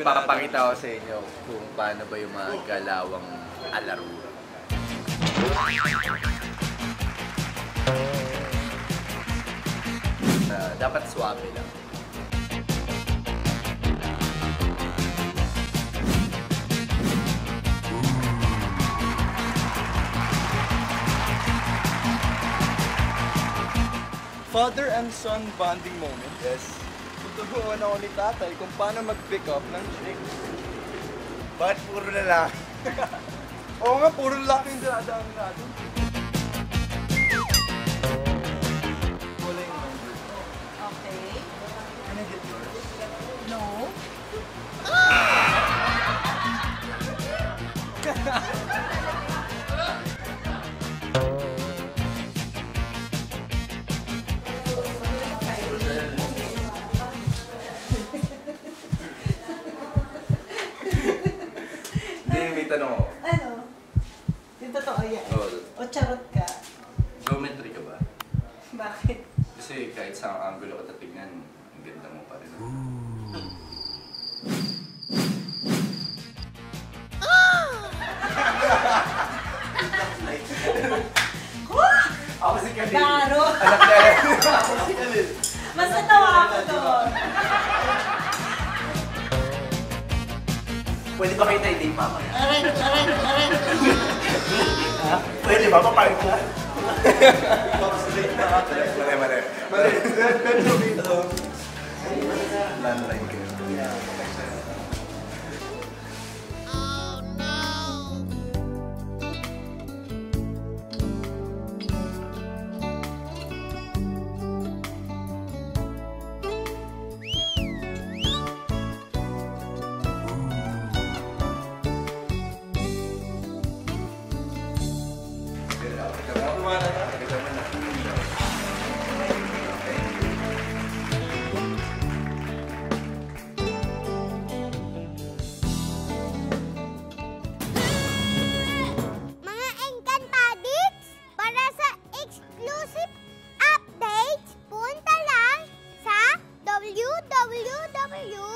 papakita ko sa inyo kung paano ba yung mga galawang alaro. Dapat swabe lang. Father and son bonding moment. Yes. Tuturuan ako ni tatay kung paano mag-pick up ng chick. Bakit puro lalaki? Oo nga, puro lalaki yung dinadaan natin. Wala yung number. Okay. Can I get yours? No. May tanong ako. Ano? Yung totoo yan? O charot ka? Geometry ka ba? Bakit? Kasi kahit sa angulo ka tatignan, ang ganda mo pa rin. Ako si Kalil. Garo! Anak niya. Ako si Kalil. Mas natawa ako doon. Pwede ba kayo na-date mamaya? Aray! Pwede ba? Papayag ko. Mali. Medyo dito. Landline kayo. Mga Encantadits, para sa exclusive updates, punta lang sa www